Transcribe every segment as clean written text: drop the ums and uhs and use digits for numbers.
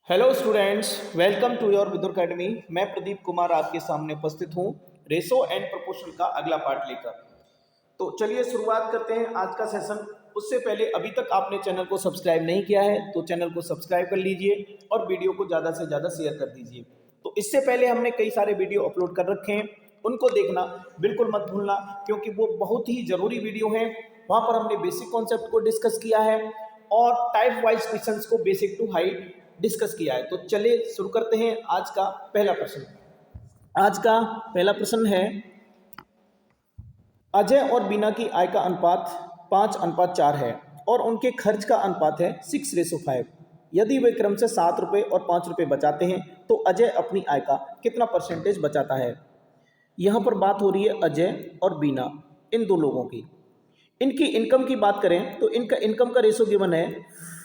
Hello students, welcome to your Vidur academy. मैं प्रदीप कुमार आपके सामने उपस्थित हूँ रेशो एंड प्रोपोर्शन का अगला पार्ट लेकर। तो चलिए शुरुआत करते हैं आज का सेशन। उससे पहले अभी तक आपने चैनल को सब्सक्राइब नहीं किया है तो चैनल को सब्सक्राइब कर लीजिए और वीडियो को ज़्यादा से ज़्यादा शेयर कर दीजिए। तो इससे पहले हमने कई सारे वीडियो अपलोड कर रखे हैं, उनको देखना बिल्कुल मत भूलना क्योंकि वो बहुत ही ज़रूरी वीडियो हैं। वहाँ पर हमने बेसिक कॉन्सेप्ट को डिस्कस किया है और टाइप वाइज क्वेश्चंस को बेसिक टू हाई डिस्कस किया है। तो चलिए शुरू करते हैं आज का पहला प्रश्न। आज का पहला प्रश्न है, अजय और बीना की आय का अनुपात 5:4 है और उनके खर्च का अनुपात है 6:5। यदि वे क्रम से 7 रुपये और 5 रुपये बचाते हैं तो अजय अपनी आय का कितना परसेंटेज बचाता है। यहाँ पर बात हो रही है अजय और बीना, इन दो लोगों की। इनकी इनकम की बात करें तो इनका इनकम का रेशो गिवन है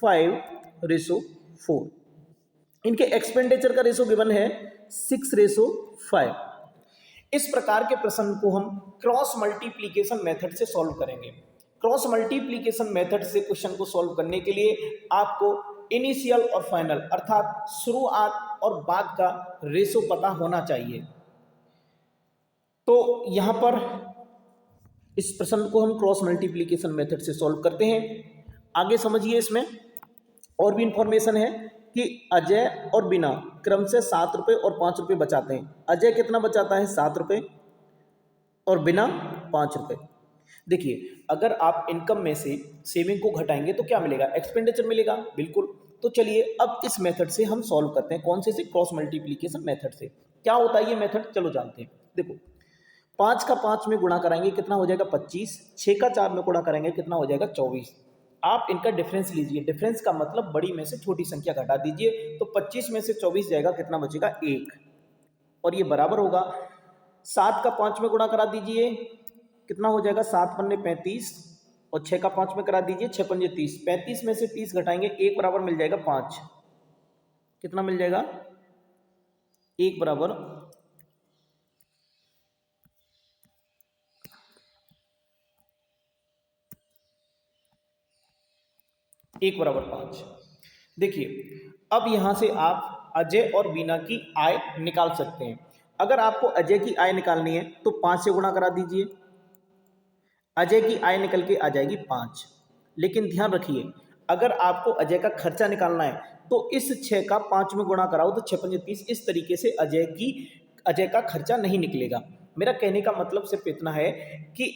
5:4। इनके एक्सपेंडिचर का रेशो गिवन है 6:5। इस प्रकार के प्रश्न को हम क्रॉस मल्टीप्लीकेशन मेथड से सॉल्व करेंगे। क्रॉस मल्टीप्लीकेशन मेथड से क्वेश्चन को सॉल्व करने के लिए आपको इनिशियल और फाइनल अर्थात शुरुआत और बाद का रेशो पता होना चाहिए। तो यहां पर इस प्रश्न को हम क्रॉस मल्टीप्लीकेशन मेथड से सॉल्व करते हैं। आगे समझिए, इसमें और भी इंफॉर्मेशन है कि अजय और बीना क्रम से 7 रुपये और 5 रुपये बचाते हैं। अजय कितना बचाता है? 7 रुपये और बीना 5 रुपये। देखिए, अगर आप इनकम में से सेविंग को घटाएंगे तो क्या मिलेगा? एक्सपेंडिचर मिलेगा, बिल्कुल। तो चलिए अब इस मेथड से हम सॉल्व करते हैं। कौन से? क्रॉस मल्टीप्लीकेशन मेथड से। क्या होता है ये मेथड, चलो जानते हैं। देखो, 5 का 5 में गुणा कराएंगे कितना हो जाएगा? 25। 6 का 4 में गुणा करेंगे कितना हो जाएगा? 24। आप इनका डिफरेंस लीजिए। डिफरेंस का मतलब बड़ी में से छोटी संख्या घटा दीजिए। तो 25 में से 24 जाएगा, कितना बचेगा? 1। और ये बराबर होगा 7 का 5 में गुणा करा दीजिए, कितना हो जाएगा? 7 पन्ने 35 और 6 का 5 में करा दीजिए, 6 पंजे 30। 35 में से 30 घटाएंगे, 1 बराबर मिल जाएगा 5। कितना मिल जाएगा? 1 बराबर 5। देखिए, अब यहां से आप अजय और बीना की आय निकाल सकते हैं। अगर आपको अजय की आय निकालनी है तो 5 से गुणा करा दीजिए। अजय की आय निकल के आ जाएगी 5। लेकिन ध्यान रखिए, अगर आपको अजय का खर्चा निकालना है तो इस 6 का 5 में गुणा कराओ तो 6 पंजे 30। इस तरीके से अजय का खर्चा नहीं निकलेगा। मेरा कहने का मतलब सिर्फ इतना है कि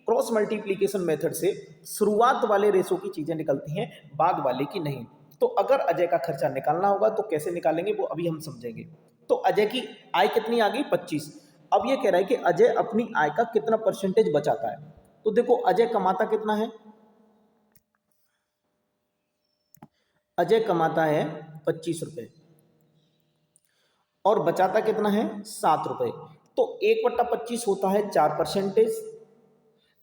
क्रॉस मल्टीप्लीकेशन मेथड से शुरुआत वाले रेशो की चीजें निकलती हैं, बाद वाले की नहीं। तो अगर अजय का खर्चा निकालना होगा तो कैसे निकालेंगे वो अभी हम समझेंगे। तो अजय की आय कितनी आ गई? 25। अब ये कह रहा है कि अजय अपनी आय का कितना परसेंटेज बचाता है। तो देखो, अजय कमाता कितना है? अजय कमाता है 25 रुपए और बचाता कितना है? 7 रुपए। तो 1/25 होता है 4%।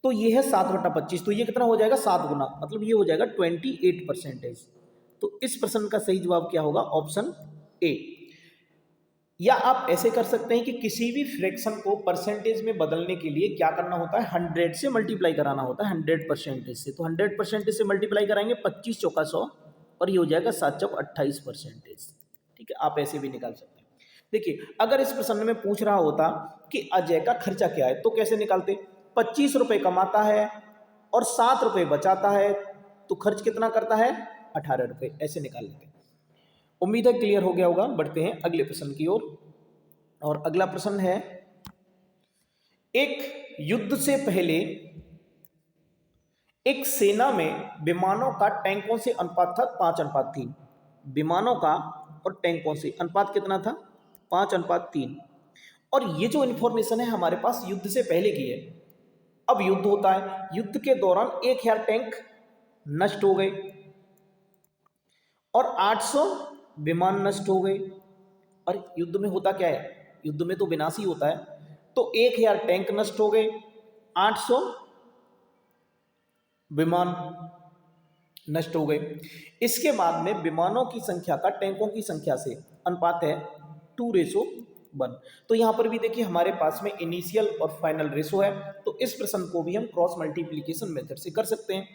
तो ये है 7/25। तो ये कितना हो जाएगा? 7 गुना, मतलब ये हो जाएगा 28%। तो इस प्रश्न का सही जवाब क्या होगा? Option A. या आप ऐसे कर सकते हैं कि किसी भी फ्रैक्शन को परसेंटेज में बदलने के लिए क्या करना होता है? 100 से मल्टीप्लाई कराना होता है, 100% से। तो 100% से मल्टीप्लाई कराएंगे, 25 चौका 100 और ये हो जाएगा 7 चौक 28%। ठीक है, आप ऐसे भी निकाल सकते हैं। देखिए, अगर इस प्रश्न में पूछ रहा होता कि अजय का खर्चा क्या है तो कैसे निकालते? 25 रुपये कमाता है और 7 रुपये बचाता है, तो खर्च कितना करता है? 18 रुपये। ऐसे निकाल लेंगे। उम्मीद है क्लियर हो गया होगा। बढ़ते हैं अगले प्रश्न की ओर। और अगला प्रश्न है, एक युद्ध से पहले एक सेना में विमानों का टैंकों से अनुपात था 5:3। विमानों का और टैंकों से अनुपात कितना था? 5:3। और ये जो इंफॉर्मेशन है हमारे पास युद्ध से पहले की है। अब युद्ध होता है, युद्ध के दौरान 1000 टैंक नष्ट हो गए और 800 विमान नष्ट हो गए। और युद्ध में होता क्या है? युद्ध में तो विनाश ही होता है। तो 1000 टैंक नष्ट हो गए, 800 विमान नष्ट हो गए। इसके बाद में विमानों की संख्या का टैंकों की संख्या से अनुपात है 2:1। तो यहां पर भी देखिए हमारे पास में इनिशियल और फाइनल रेशो है। तो इस प्रश्न को भी हम क्रॉस मल्टीप्लीकेशन मेथड से कर सकते हैं।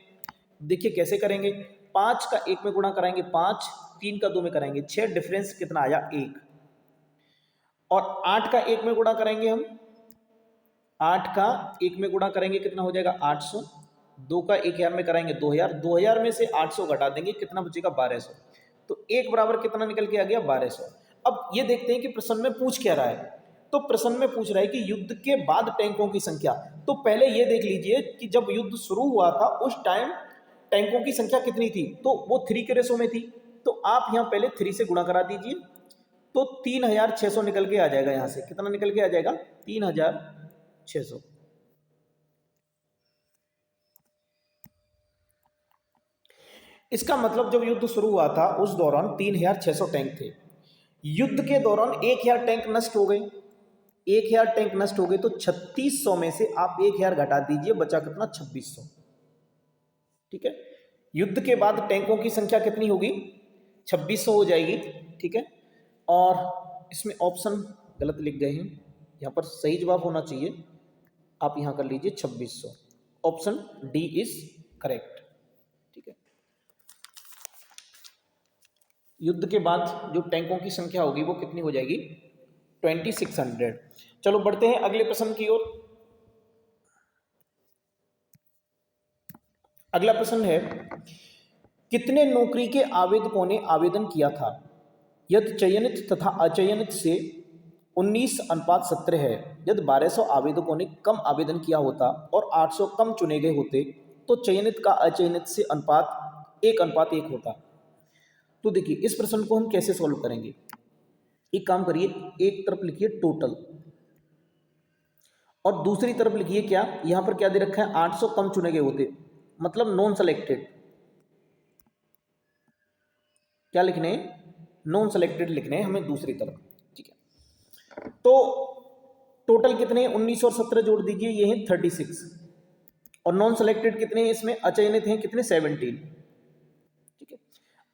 देखिए कैसे करेंगे। 5 का 1 में गुणा कराएंगे 5, 3 का 2 में कराएंगे 6, डिफरेंस कितना आया 1। और 8 का 1 में गुणा करेंगे हम, 8 का 1 में गुणा करेंगे कितना हो जाएगा 800, 2 का 1000 में कराएंगे 2000, 2000 में से 800 घटा देंगे कितना बचेगा 1200। तो 1 बराबर कितना निकल के आ गया 1200। अब ये देखते हैं कि प्रश्न में पूछ क्या रहा है। तो प्रश्न में पूछ रहा है कि युद्ध के बाद टैंकों की संख्या। तो पहले ये देख लीजिए कि जब युद्ध शुरू हुआ था उस टाइम टैंकों की संख्या कितनी थी, तो वो 3 के रेशो में थी। तो आप यहाँ पहले 3 से गुणा करा दीजिए, तो 3600 निकल के आ जाएगा। यहाँ से कितना निकल के आ जाएगा 3600। इसका मतलब जब युद्ध शुरू हुआ था उस दौरान 3600 टैंक थे। युद्ध के दौरान 1000 टैंक नष्ट हो गए। 1000 टैंक नष्ट हो गए तो 3600 में से आप 1000 घटा दीजिए, बचा कितना 2600। ठीक है, युद्ध के बाद टैंकों की संख्या कितनी होगी 2600 हो जाएगी। ठीक है, और इसमें ऑप्शन गलत लिख गए हैं, यहाँ पर सही जवाब होना चाहिए। आप यहाँ कर लीजिए 2600, ऑप्शन डी इज करेक्ट। ठीक है, युद्ध के बाद जो टैंकों की संख्या होगी वो कितनी हो जाएगी 2600। चलो बढ़ते हैं अगले प्रश्न की ओर। अगला प्रश्न है, कितने नौकरी के आवेदकों ने आवेदन किया था यदि चयनित तथा अचयनित से 19:17 है। यदि 1200 आवेदकों ने कम आवेदन किया होता और 800 कम चुने गए होते तो चयनित का अचयनित से अनुपात 1:1 होता। तो देखिए इस प्रश्न को हम कैसे सॉल्व करेंगे। एक काम करिए, एक तरफ लिखिए टोटल और दूसरी तरफ लिखिए क्या, यहां पर क्या दे रखा है 800 कम चुने गए होते, मतलब नॉन सेलेक्टेड। क्या लिखने, नॉन सेलेक्टेड लिखने हैं हमें दूसरी तरफ। ठीक है, तो टोटल कितने 19 और 17 जोड़ दीजिए, ये हैं 36। और नॉन सेलेक्टेड कितने हैं इसमें, अचयनित हैं कितने 17। ठीक है,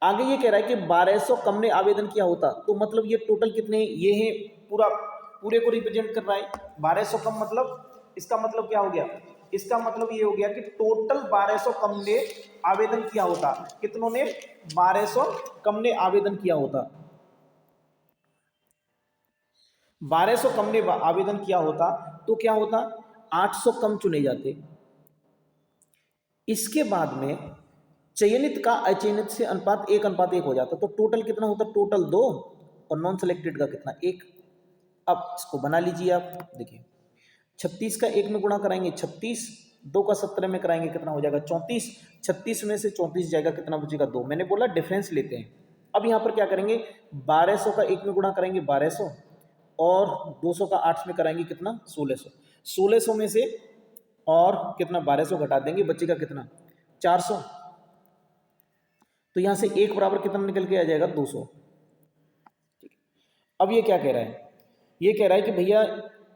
आगे ये कह रहा है कि 1200 कम ने आवेदन किया होता, तो मतलब ये टोटल कितने, ये है पूरे को रिप्रेजेंट कर रहा है। 1200 कम मतलब इसका मतलब क्या हो गया, इसका मतलब ये हो गया कि टोटल 1200 कम ने आवेदन किया होता। कितनों ने, 1200 कम ने आवेदन किया होता। 1200 कम ने आवेदन किया होता तो क्या होता, 800 कम चुने जाते। इसके बाद में चयनित का अचयनित से अनुपात 1:1 हो जाता। तो टोटल कितना होता, टोटल 2 और नॉन सेलेक्टेड का कितना 1। अब इसको बना लीजिए आप, देखिए 36 का 1 में गुणा कराएंगे 36, 2 का 17 में कराएंगे कितना हो जाएगा 34, 36 में से 34 जाएगा कितना बचेगा 2। मैंने बोला डिफरेंस लेते हैं। अब यहाँ पर क्या करेंगे, 1200 का 1 में गुणा कराएंगे 1200 और 200 का 8 में कराएंगे कितना 1600। 1600 में से और कितना 1200 घटा देंगे, बचेगा कितना 400। तो यहाँ से 1 बराबर कितना निकल के आ जाएगा 200। ठीक है, अब ये क्या कह रहा है, ये कह रहा है कि भैया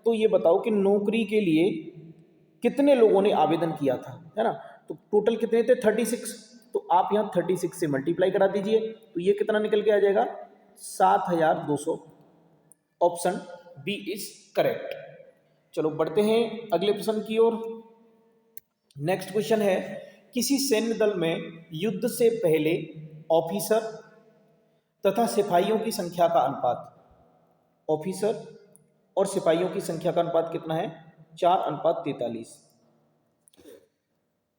तो ये बताओ कि नौकरी के लिए कितने लोगों ने आवेदन किया था, है ना। तो टोटल कितने थे 36, तो आप यहाँ 36 से मल्टीप्लाई करा दीजिए, तो ये कितना निकल के आ जाएगा 7200। Option B is correct. चलो बढ़ते हैं अगले प्रश्न की ओर। नेक्स्ट क्वेश्चन है, किसी सैन्य दल में युद्ध से पहले ऑफिसर तथा सिपाहियों की संख्या का अनुपात, ऑफिसर और सिपाहियों की संख्या का अनुपात कितना है 4:43।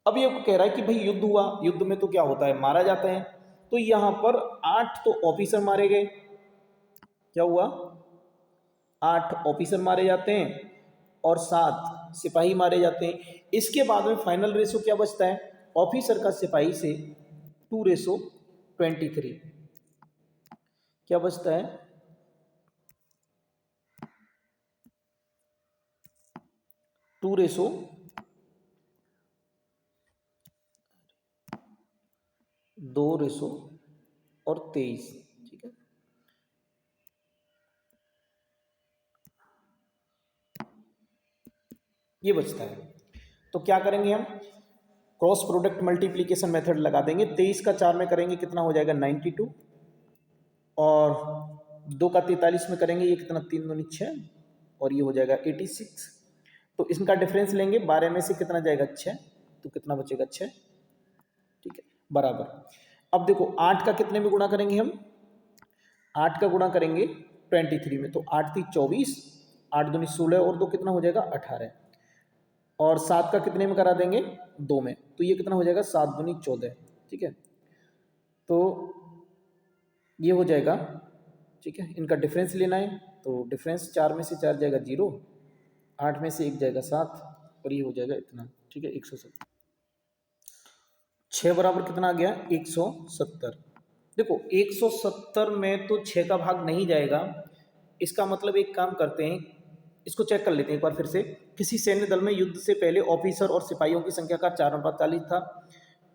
अब ये कह रहा है कि भाई युद्ध हुआ, युद्ध में तो क्या होता है मारा जाता है। तो यहां पर 8 तो ऑफिसर मारे गए, क्या हुआ 8 ऑफिसर मारे जाते हैं और 7 सिपाही मारे जाते हैं। इसके बाद में फाइनल रेशो क्या बचता है, ऑफिसर का सिपाही से 2:23। क्या बचता है 2:2 और 23। ठीक है, ये बचता है। तो क्या करेंगे हम, क्रॉस प्रोडक्ट मल्टीप्लीकेशन मेथड लगा देंगे। 23 का 4 में करेंगे कितना हो जाएगा 92 और 2 का 43 में करेंगे ये कितना 3 दूनी 6 और ये हो जाएगा 86। तो इनका डिफरेंस लेंगे, 12 में से कितना जाएगा 6, तो कितना बचेगा 6। ठीक है, बराबर। अब देखो 8 का कितने में गुणा करेंगे हम, 8 का गुणा करेंगे 23 में, तो 8 थी 24, 8 दूनी 16 और 2 कितना हो जाएगा 18, और 7 का कितने में करा देंगे 2 में, तो ये कितना हो जाएगा 7 दूनी 14। ठीक है, तो ये हो जाएगा। ठीक है, इनका डिफरेंस लेना है, तो डिफरेंस 4 में से 4 जाएगा 0, 8 में से 1 जाएगा 7, और ये हो जाएगा इतना। ठीक है, 170। 6 बराबर कितना आ गया 170। देखो 170 में तो 6 का भाग नहीं जाएगा, इसका मतलब एक काम करते हैं, इसको चेक कर लेते हैं एक बार फिर से। किसी सैन्य दल में युद्ध से पहले ऑफिसर और सिपाहियों की संख्या का 4:40 था,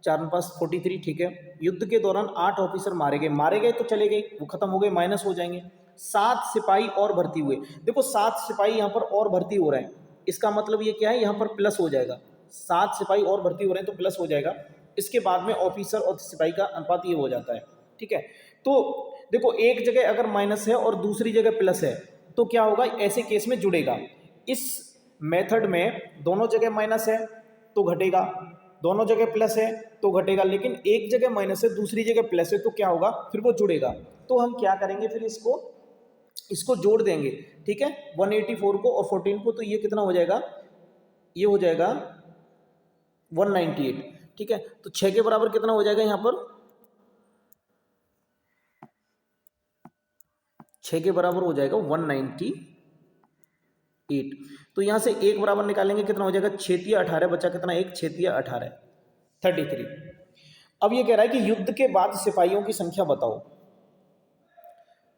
4:43। ठीक है, युद्ध के दौरान 8 ऑफिसर मारे गए तो चले गए, वो खत्म हो गए, माइनस हो जाएंगे। 7 सिपाही और भर्ती हुए, देखो 7 सिपाही यहाँ पर और भर्ती हो रहे हैं, इसका मतलब ये क्या है, यहाँ पर प्लस हो जाएगा। 7 सिपाही और भर्ती हो रहे हैं तो प्लस हो जाएगा, इसके बाद में ऑफिसर और सिपाही का अनुपात ये हो जाता है। ठीक है, तो देखो एक जगह अगर माइनस है और दूसरी जगह प्लस है तो क्या होगा, ऐसे केस में जुड़ेगा। इस मेथड में दोनों जगह माइनस है तो घटेगा, दोनों जगह प्लस है तो घटेगा, लेकिन एक जगह माइनस है दूसरी जगह प्लस है तो क्या होगा, फिर वो जुड़ेगा। तो हम क्या करेंगे, फिर इसको जोड़ देंगे। ठीक है, 184 को और 14 को, तो ये कितना हो जाएगा, ये हो जाएगा 198। ठीक है, तो 6 के बराबर कितना हो जाएगा, यहाँ पर 6 के बराबर हो जाएगा 198। तो यहां से 1 बराबर निकालेंगे, कितना हो जाएगा 6 × 18, बचा कितना 1, 6 × 18 33। अब ये कह रहा है कि युद्ध के बाद सिपाहियों की संख्या बताओ।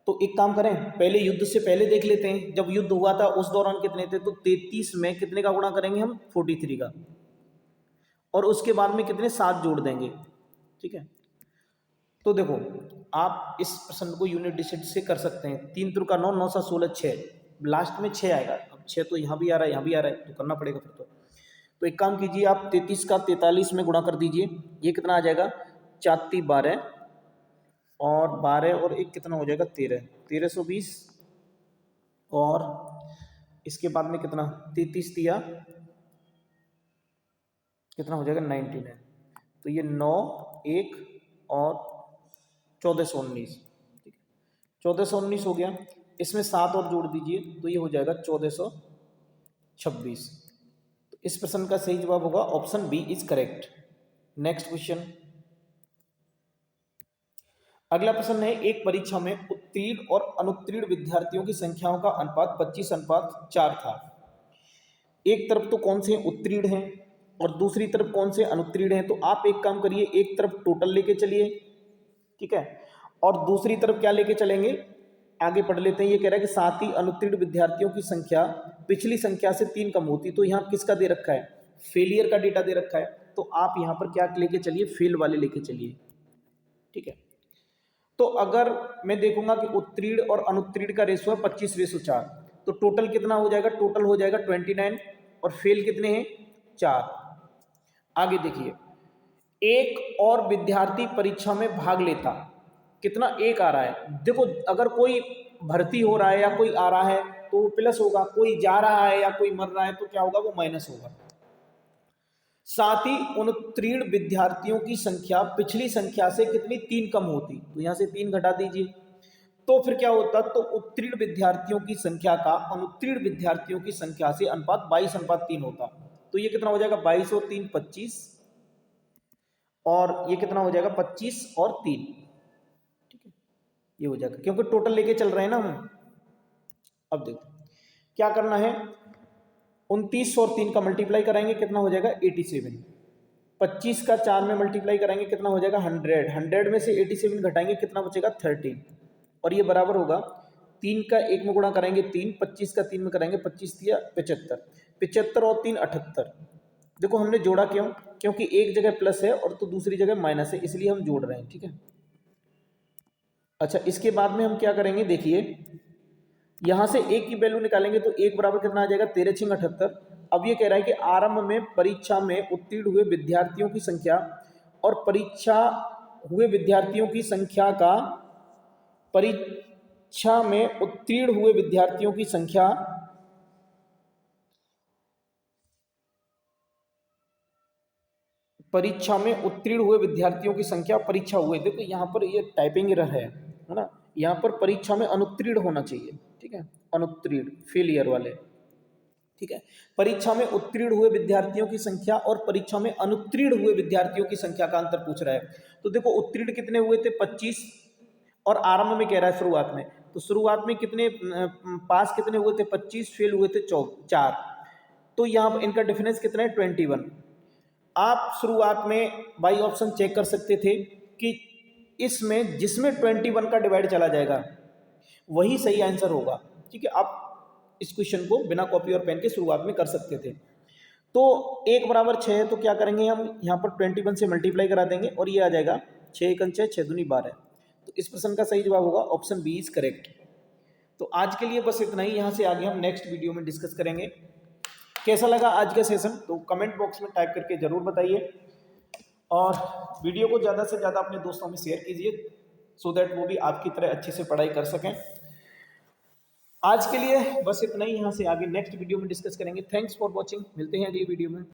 तो एक काम करें, पहले युद्ध से पहले देख लेते हैं, जब युद्ध हुआ था उस दौरान कितने थे, तो 33 में कितने का गुणा करेंगे हम, 43 का, और उसके बाद में कितने 7 जोड़ देंगे। ठीक है, तो देखो आप इस प्रश्न को यूनिट डिजिट से कर सकते हैं। 3 × 9, 9 × 16, 6, लास्ट में 6 आएगा। अब 6 तो यहाँ भी आ रहा है यहाँ भी आ रहा है, तो करना पड़ेगा फिर तो एक काम कीजिए, आप 33 का 43 में गुणा कर दीजिए, ये कितना आ जाएगा 4 × 12, और 12 और 1 कितना हो जाएगा 13, 1320, और इसके बाद में कितना 33 दिया, कितना हो जाएगा 99, तो ये 9, 1 और 1419। ठीक है, 1419 हो गया, इसमें 7 और जोड़ दीजिए तो ये हो जाएगा 1426। तो इस प्रश्न का सही जवाब होगा option B is correct. Next question, अगला प्रश्न है, एक परीक्षा में उत्तीर्ण और अनुत्तीर्ण विद्यार्थियों की संख्याओं का अनुपात 25:4 था। एक तरफ तो कौन से उत्तीर्ण हैं और दूसरी तरफ कौन से अनुत्तीर्ण हैं, तो आप एक काम करिए, एक तरफ टोटल लेके चलिए, ठीक है, और दूसरी तरफ क्या लेके चलेंगे, आगे पढ़ लेते हैं। ये कह रहा है कि साथ ही अनुत्तीर्ण विद्यार्थियों की संख्या पिछली संख्या से 3 कम होती, तो यहाँ किसका दे रखा है, फेलियर का डेटा दे रखा है, तो आप यहाँ पर क्या लेके चलिए, फेल वाले लेके चलिए। ठीक है, तो अगर मैं देखूंगा कि उत्तीर्ण और अनुत्तीर्ण का रेशो है 25:4, तो टोटल कितना हो जाएगा, टोटल हो जाएगा 29, और फेल कितने हैं 4। आगे देखिए, एक और विद्यार्थी परीक्षा में भाग लेता, कितना 1 आ रहा है। देखो अगर कोई भर्ती हो रहा है या कोई आ रहा है तो वो प्लस होगा, कोई जा रहा है या कोई मर रहा है तो क्या होगा, वो माइनस होगा। साथ ही उत्तीर्ण विद्यार्थियों की संख्या पिछली संख्या से कितनी 3 कम होती, तो यहां से 3 घटा दीजिए, तो फिर क्या होता, तो उत्तीर्ण विद्यार्थियों की संख्या का अनुत्तीर्ण विद्यार्थियों की संख्या से अनुपात 22:3 होता। तो ये कितना हो जाएगा 22 और 3 25, और ये कितना हो जाएगा 25 और 3। ठीक है, ये हो जाएगा, क्योंकि टोटल लेके चल रहे हैं ना हम। अब देखो क्या करना है, 29 और 3 का मल्टीप्लाई कराएंगे, कितना हो जाएगा 87, 25 का 4 में मल्टीप्लाई कराएंगे, कितना हो जाएगा 100, 100 में से 87 घटाएंगे, कितना बचेगा 13, और ये बराबर होगा 3 का 1 में गुणा करेंगे 3, 25 का 3 में करेंगे 25 दिया 75, 75 और 3 78। देखो हमने जोड़ा क्यों, क्योंकि एक जगह प्लस है और तो दूसरी जगह माइनस है, इसलिए हम जोड़ रहे हैं। ठीक है, अच्छा इसके बाद में हम क्या करेंगे, देखिए यहां से 1 की वैल्यू निकालेंगे, तो 1 बराबर कितना आ जाएगा 13 × 6 = 78। अब ये कह रहा है कि आरंभ में परीक्षा में उत्तीर्ण हुए विद्यार्थियों की संख्या और परीक्षा हुए विद्यार्थियों की संख्या का, परीक्षा में उत्तीर्ण हुए विद्यार्थियों की संख्या परीक्षा में उत्तीर्ण हुए विद्यार्थियों की संख्या, परीक्षा हुए, देखो यहाँ पर ये टाइपिंग एरर है ना, यहाँ पर परीक्षा में अनुत्तीर्ण होना चाहिए, ठीक है, अनुत्तीर्ण, फेलियर वाले, ठीक है। परीक्षा में उत्तीर्ण हुए विद्यार्थियों की संख्या और परीक्षा में अनुत्तीर्ण हुए विद्यार्थियों की संख्या का अंतर पूछ रहा है। तो देखो उत्तीर्ण कितने हुए थे, 25, और आरंभ में कह रहा है शुरुआत में, तो शुरुआत में कितने पास कितने हुए थे, 25, फेल हुए थे 4, तो यहाँ पर इनका डिफरेंस कितना है, 21। आप शुरुआत में बाई ऑप्शन चेक कर सकते थे कि इसमें जिसमें 21 का डिवाइड चला जाएगा वही सही आंसर होगा, ठीक है। आप इस क्वेश्चन को बिना कॉपी और पेन के शुरुआत में कर सकते थे। तो 1 बराबर 6 है, तो क्या करेंगे हम यहाँ पर 21 से मल्टीप्लाई करा देंगे और ये आ जाएगा 6 एकन 6, 6 दूनी 12। तो इस प्रश्न का सही जवाब होगा ऑप्शन बी इज करेक्ट। तो आज के लिए बस इतना ही, यहाँ से आगे हम नेक्स्ट वीडियो में डिस्कस करेंगे। कैसा लगा आज का सेशन तो कमेंट बॉक्स में टाइप करके ज़रूर बताइए, और वीडियो को ज़्यादा से ज़्यादा अपने दोस्तों में शेयर कीजिए, सो दैट वो भी आपकी तरह अच्छे से पढ़ाई कर सकें। आज के लिए बस इतना ही, यहाँ से आगे नेक्स्ट वीडियो में डिस्कस करेंगे। थैंक्स फॉर वॉचिंग, मिलते हैं अगली वीडियो में।